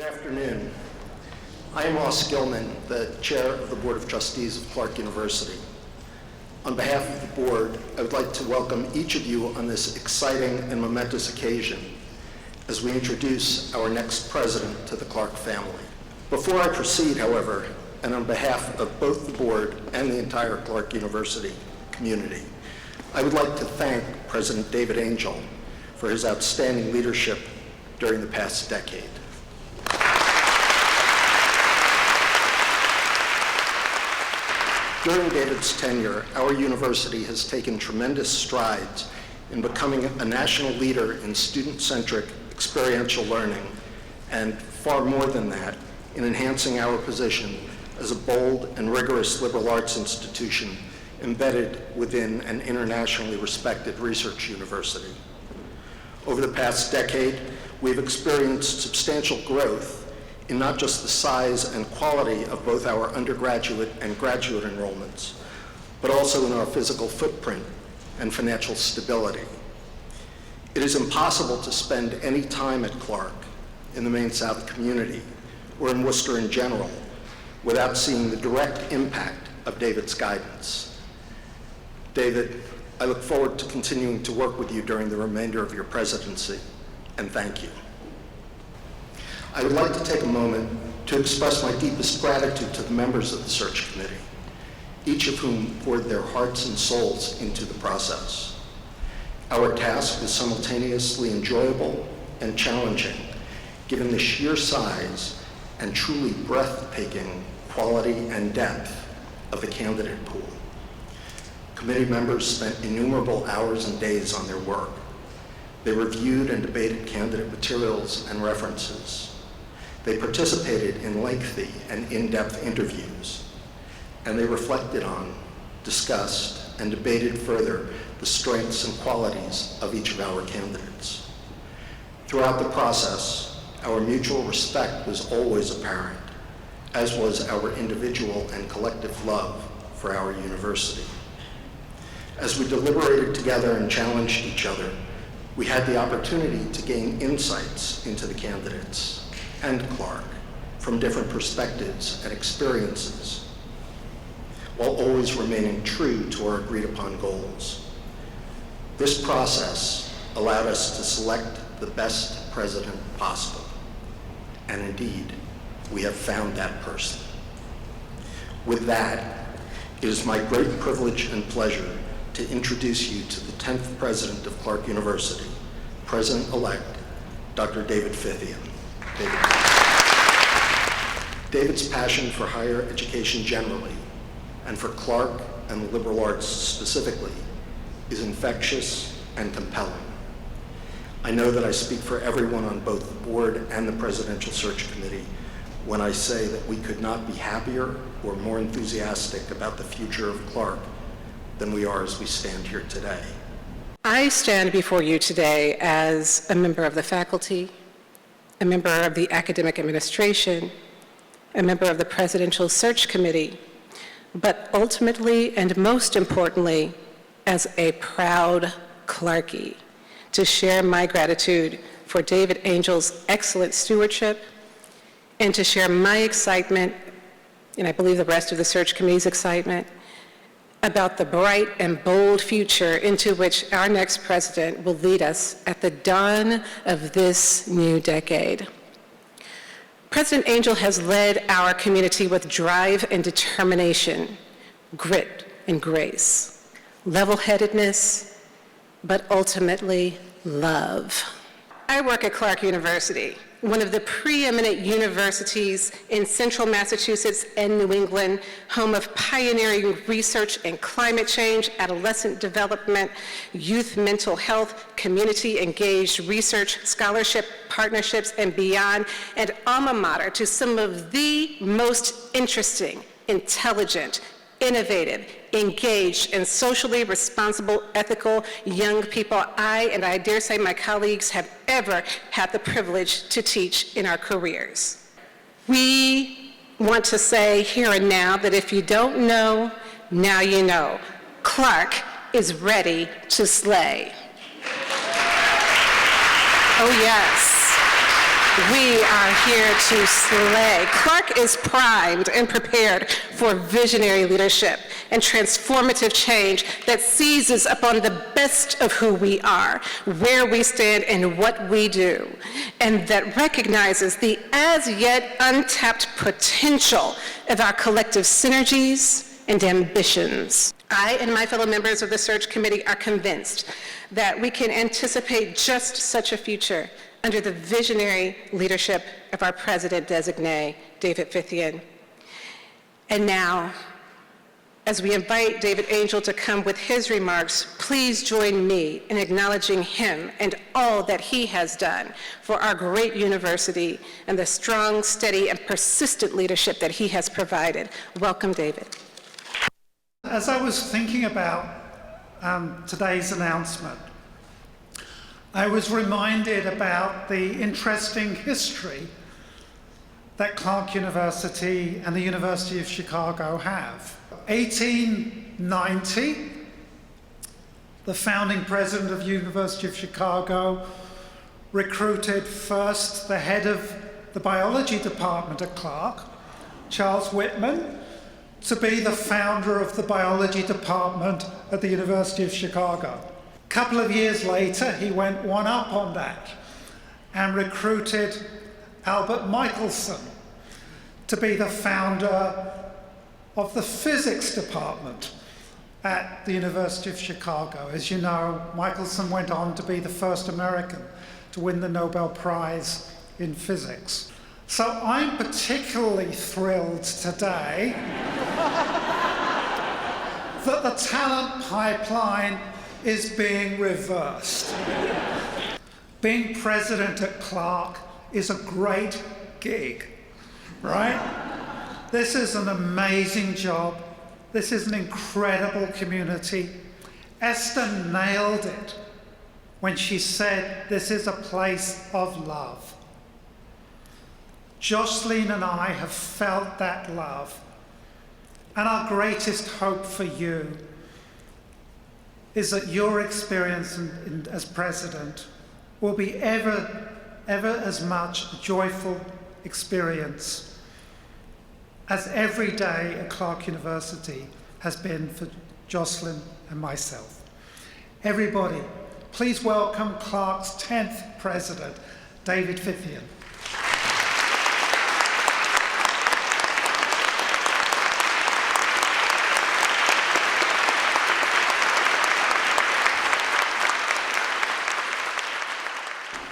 Good afternoon. I am Ross Gilman, the Chair of the Board of Trustees of Clark University. On behalf of the Board, I would like to welcome each of you on this exciting and momentous occasion as we introduce our next president to the Clark family. Before I proceed, however, and on behalf of both the Board and the entire Clark University community, I would like to thank President David Angel for his outstanding leadership during the past decade. During David's tenure, our university has taken tremendous strides in becoming a national leader in student-centric experiential learning, and far more than that, in enhancing our position as a bold and rigorous liberal arts institution embedded within an internationally respected research university. Over the past decade, we've experienced substantial growth in not just the size and quality of both our undergraduate and graduate enrollments, but also in our physical footprint and financial stability. It is impossible to spend any time at Clark, in the Maine South community, or in Worcester in general, without seeing the direct impact of David's guidance. David, I look forward to continuing to work with you during the remainder of your presidency, and thank you. I would like to take a moment to express my deepest gratitude to the members of the search committee, each of whom poured their hearts and souls into the process. Our task is simultaneously enjoyable and challenging, given the sheer size and truly breathtaking quality and depth of the candidate pool. Committee members spent innumerable hours and days on their work. They reviewed and debated candidate materials and references. They participated in lengthy and in-depth interviews, and they reflected on, discussed, and debated further the strengths and qualities of each of our candidates. Throughout the process, our mutual respect was always apparent, as was our individual and collective love for our university. As we deliberated together and challenged each other, we had the opportunity to gain insights into the candidates and Clark from different perspectives and experiences, while always remaining true to our agreed upon goals. This process allowed us to select the best president possible, and indeed, we have found that person. With that, it is my great privilege and pleasure to introduce you to the 10th president of Clark University, President-elect Dr. David Fithian. David's passion for higher education generally, and for Clark and the liberal arts specifically, is infectious and compelling. I know that I speak for everyone on both the board and the Presidential Search Committee when I say that we could not be happier or more enthusiastic about the future of Clark than we are as we stand here today. I stand before you today as a member of the faculty, a member of the academic administration, a member of the Presidential Search Committee, but ultimately and most importantly, as a proud Clarkie, to share my gratitude for David Angel's excellent stewardship and to share my excitement, and I believe the rest of the Search Committee's excitement, about the bright and bold future into which our next president will lead us at the dawn of this new decade. President Angel has led our community with drive and determination, grit and grace, level-headedness, but ultimately love. I work at Clark University, one of the preeminent universities in central Massachusetts and New England, home of pioneering research in climate change, adolescent development, youth mental health, community-engaged research, scholarship, partnerships, and beyond, and alma mater to some of the most interesting, intelligent, innovative, engaged, and socially responsible, ethical young people and I dare say my colleagues have ever had the privilege to teach in our careers. We want to say here and now that if you don't know, now you know. Clark is ready to slay. Oh yes. We are here to slay. Clark is primed and prepared for visionary leadership and transformative change that seizes upon the best of who we are, where we stand, and what we do, and that recognizes the as yet untapped potential of our collective synergies and ambitions. I and my fellow members of the search committee are convinced that we can anticipate just such a future under the visionary leadership of our president-designate, David Fithian. And now, as we invite David Angel to come with his remarks, please join me in acknowledging him and all that he has done for our great university and the strong, steady, and persistent leadership that he has provided. Welcome, David. As I was thinking about today's announcement, I was reminded about the interesting history that Clark University and the University of Chicago have. 1890, the founding president of the University of Chicago recruited first the head of the biology department at Clark, Charles Whitman, to be the founder of the biology department at the University of Chicago. A couple of years later, he went one up on that and recruited Albert Michelson to be the founder of the physics department at the University of Chicago. As you know, Michelson went on to be the first American to win the Nobel Prize in physics. So I'm particularly thrilled today that the talent pipeline is being reversed. Being president at Clark is a great gig, right? This is an amazing job. This is an incredible community. Esther nailed it when she said this is a place of love. Jocelyn and I have felt that love. And our greatest hope for you is that your experience as president will be ever as much a joyful experience as every day at Clark University has been for Jocelyn and myself. Everybody, please welcome Clark's 10th president, David Fithian.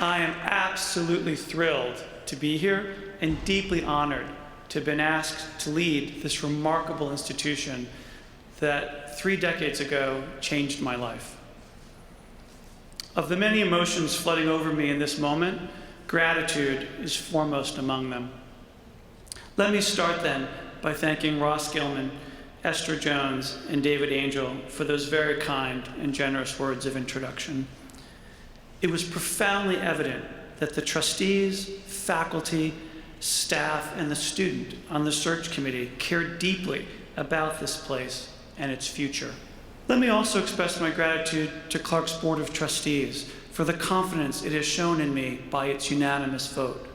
I am absolutely thrilled to be here and deeply honored to have been asked to lead this remarkable institution that 3 decades ago changed my life. Of the many emotions flooding over me in this moment, gratitude is foremost among them. Let me start then by thanking Ross Gilman, Esther Jones, and David Angel for those very kind and generous words of introduction. It was profoundly evident that the trustees, faculty, staff, and the student on the search committee cared deeply about this place and its future. Let me also express my gratitude to Clark's Board of Trustees for the confidence it has shown in me by its unanimous vote.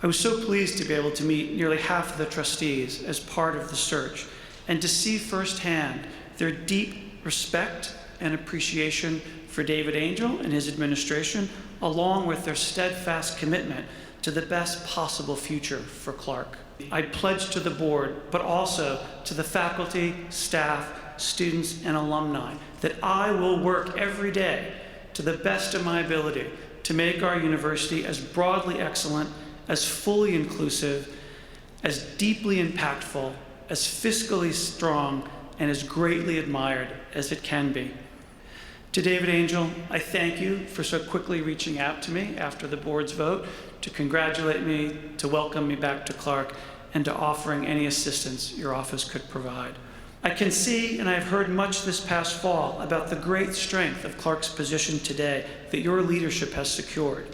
I was so pleased to be able to meet nearly half of the trustees as part of the search and to see firsthand their deep respect and appreciation for David Angel and his administration, along with their steadfast commitment to the best possible future for Clark. I pledge to the board, but also to the faculty, staff, students, and alumni that I will work every day to the best of my ability to make our university as broadly excellent, as fully inclusive, as deeply impactful, as fiscally strong, and as greatly admired as it can be. To David Angel, I thank you for so quickly reaching out to me after the board's vote to congratulate me, to welcome me back to Clark, and to offering any assistance your office could provide. I can see, and I've heard much this past fall, about the great strength of Clark's position today that your leadership has secured.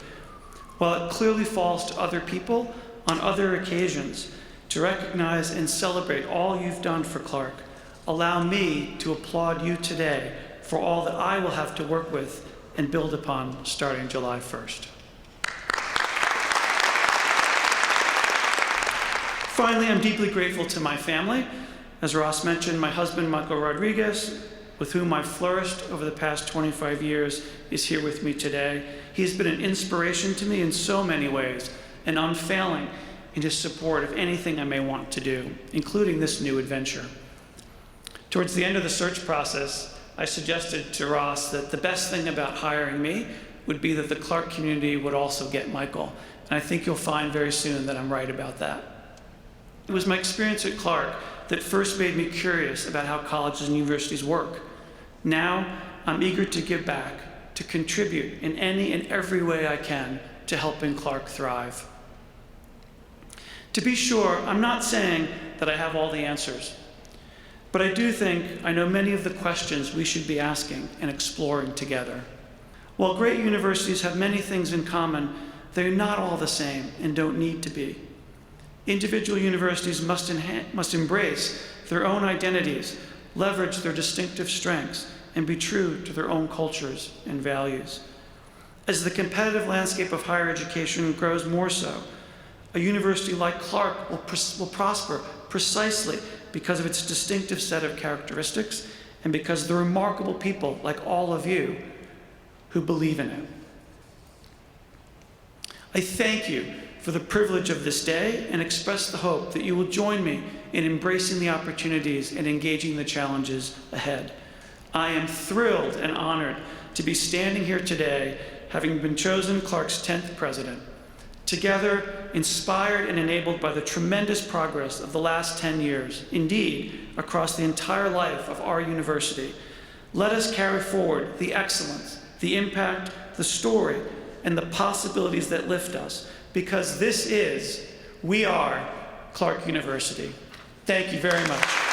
While it clearly falls to other people on other occasions to recognize and celebrate all you've done for Clark, allow me to applaud you today for all that I will have to work with and build upon starting July 1st. Finally, I'm deeply grateful to my family. As Ross mentioned, my husband, Michael Rodriguez, with whom I've flourished over the past 25 years, is here with me today. He's been an inspiration to me in so many ways, and unfailing in his support of anything I may want to do, including this new adventure. Towards the end of the search process, I suggested to Ross that the best thing about hiring me would be that the Clark community would also get Michael. And I think you'll find very soon that I'm right about that. It was my experience at Clark that first made me curious about how colleges and universities work. Now, I'm eager to give back, to contribute in any and every way I can to helping Clark thrive. To be sure, I'm not saying that I have all the answers, but I do think I know many of the questions we should be asking and exploring together. While great universities have many things in common, they're not all the same and don't need to be. Individual universities must embrace their own identities, leverage their distinctive strengths, and be true to their own cultures and values. As the competitive landscape of higher education grows more so, a university like Clark will prosper precisely because of its distinctive set of characteristics and because of the remarkable people like all of you who believe in it. I thank you for the privilege of this day and express the hope that you will join me in embracing the opportunities and engaging the challenges ahead. I am thrilled and honored to be standing here today, having been chosen Clark's 10th president. Together, inspired and enabled by the tremendous progress of the last 10 years, indeed, across the entire life of our university, let us carry forward the excellence, the impact, the story, and the possibilities that lift us, because we are Clark University. Thank you very much.